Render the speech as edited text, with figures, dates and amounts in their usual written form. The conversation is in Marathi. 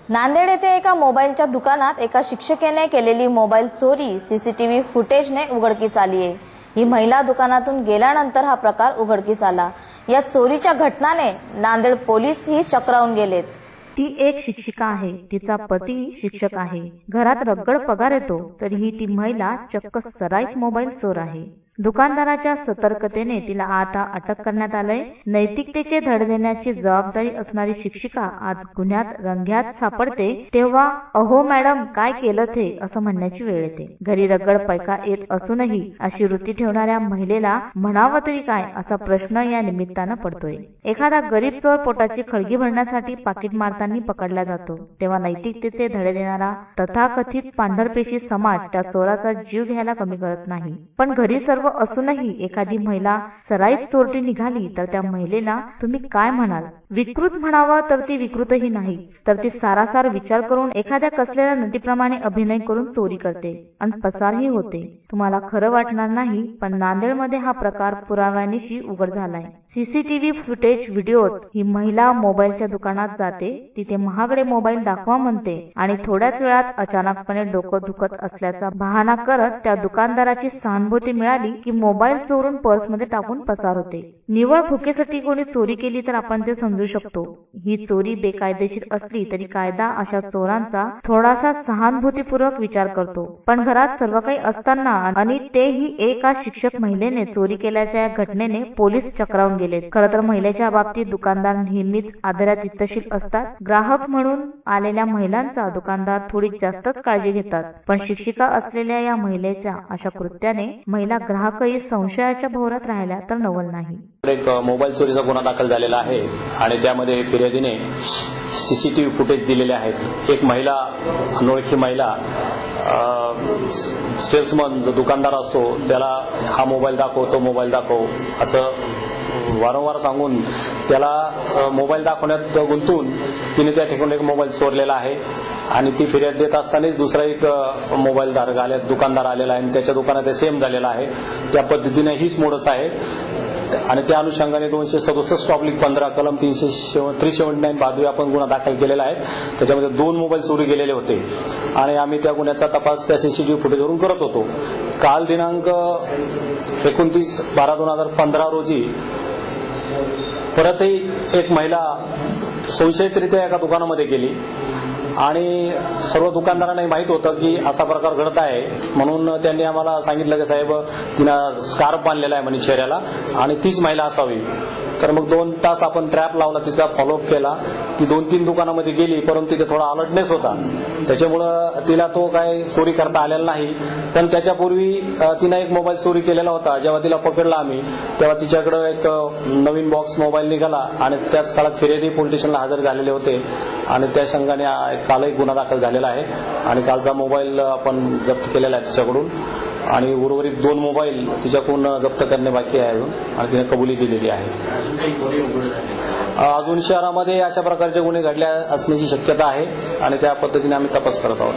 नांदेड येथे एका मोबाईलच्या दुकानात एका शिक्षिकेने केलेली मोबाईल चोरी सीसीटीव्ही फुटेजने उघडकीस आली आहे। ही महिला दुकानातून गेल्यानंतर हा प्रकार उघडकीस आला। या चोरीच्या घटनाने नांदेड पोलीस ही चक्रावून गेलेत। ती एक शिक्षिका आहे, तिचा पती शिक्षक आहे, घरात रगड पगार येतो, तरीही ती महिला चक्क सराईत मोबाईल चोर आहे। दुकानदाराच्या सतर्कतेने तिला आता अटक करण्यात आलंय। नैतिकतेचे धडे देण्याची जबाबदारी असणारी शिक्षिका आज गुन्ह्यात रंग्यात सापडते तेव्हा अहो मॅडम काय केलं ते असं म्हणण्याची वेळ येते। घरी रगड पैका येत असूनही अशी वृत्ती ठेवणाऱ्या महिलेला म्हणावं तरी काय असा प्रश्न या निमित्तानं पडतोय। एखादा गरीब चोर पोटाची खळगी भरण्यासाठी पाकिट मारताना पकडला जातो, तेव्हा नैतिकतेचे धडे देणारा तथाकथित पांढरपेशी समाज त्या चोराचा जीव घ्यायला कमी करत नाही। पण घरी सर्व असूनही एखादी महिला सराईत चोरटी निघाली तर त्या महिलेला तुम्ही काय म्हणाल? विकृत म्हणावं तर ती विकृतही नाही, तर ती सारासार विचार करून एखाद्या कसलेल्या नदीप्रमाणे अभिनय करून चोरी करते आणि पसारही होते। तुम्हाला खरं वाटणार नाही, पण नांदेडमध्ये हा प्रकार पुराव्यानिशी उघड झालाय। सीसीटीव्ही फुटेज व्हिडिओत ही महिला मोबाईलच्या दुकानात जाते, तिथे महागडे मोबाईल दाखवा म्हणते आणि थोड्याच वेळात अचानकपणे डोकं दुखत असल्याचा बहाणा करत त्या दुकानदाराची सहानुभूती मिळाली की मोबाईल चोरून पर्समध्ये टाकून पसार होते। निव्वळ भुकेसाठी कोणी चोरी केली तर आपण ते समजू शकतो। ही चोरी बेकायदेशीर असली तरी कायदा अशा चोरांचा थोडासा सहानुभूतीपूर्वक विचार करतो, पण घरात सर्व काही असताना आणि तेही एका शिक्षक महिलेने चोरी केल्याच्या या घटनेने पोलीस चक्रावून गेले। खरं तर महिलेच्या बाबतीत दुकानदार नेहमीच आदरातिथ्यशील असतात। ग्राहक म्हणून आलेल्या महिलांचा दुकानदार थोडी जास्तच काळजी घेतात, पण शिक्षिका असलेल्या या महिलेच्या अशा कृत्याने महिला ग्राहकही संशयाच्या भोवऱ्यात राहिल्या तर नवल नाही। एक मोबाईल चोरीचा गुन्हा दाखल झालेला आहे आणि त्यामध्ये फिर्यादीने सीसीटीव्ही फुटेज दिलेले आहेत। एक महिला, अनोळखी महिला सेल्समन जो दुकानदार असतो त्याला हा मोबाईल दाखव, तो मोबाईल दाखव असं वारंवार सांगून त्याला मोबाईल दाखवण्यात गुंतून तिने त्या ठिकाणी एक मोबाईल चोरलेला आहे आणि ती फिर्याद देत असतानाच दुसरा एक मोबाईल दुकानदार आलेला आहे आणि त्याच्या दुकानात सेम झालेला आहे। त्या पद्धतीने हीच मोडस आहे आणि त्या अनुषंगाने 267/15 कलम 379 भादवी आपण गुन्हा दाखल केलेला आहे। त्याच्यामध्ये 2 मोबाईल चोरी गेलेले होते आणि आम्ही त्या गुन्ह्याचा तपास त्या सीसीटीव्ही फुटेजवरून करत होतो। काल दिनांक 29/12/2015 रोजी परतही एक महिला संशयितरित्या एका दुकानामध्ये गेली आणि सर्व दुकानदारांना माहित होतं की असा प्रकार घडत आहे, म्हणून त्यांनी आम्हाला सांगितलं की साहेब तिनं स्कार्फ बांधलेला आहे म्हणे चेहऱ्याला आणि तीच महिला असावी। तर मग 2 तास आपण ट्रॅप लावला, तिचा फॉलोअप केला। ती 2-3 दुकानामध्ये गेली, परंतु तिथे थोडा अलर्टनेस होता, त्याच्यामुळं तिला तो काय चोरी करता आलेला नाही। पण त्याच्यापूर्वी तिनं एक मोबाईल चोरी केलेला होता। जेव्हा तिला पकडला आम्ही तेव्हा तिच्याकडे एक नवीन बॉक्स मोबाईल निघाला आणि त्याच काळात फिर्यादी पोलीस स्टेशनला हजर झालेले होते आणि त्या संघाने कालही गुन्हा दाखल झालेला आहे आणि कालचा मोबाईल आपण जप्त केलेला आहे तिच्याकडून आणि उर्वरित 2 मोबाईल तिच्याकडून जप्त करणे बाकी आहे अजून आणि तिने कबुली दिलेली आहे। अजून शहरामध्ये अशा प्रकारचे गुन्हे घडले असण्याची शक्यता आहे आणि त्या पद्धतीने आम्ही तपास करत आहोत।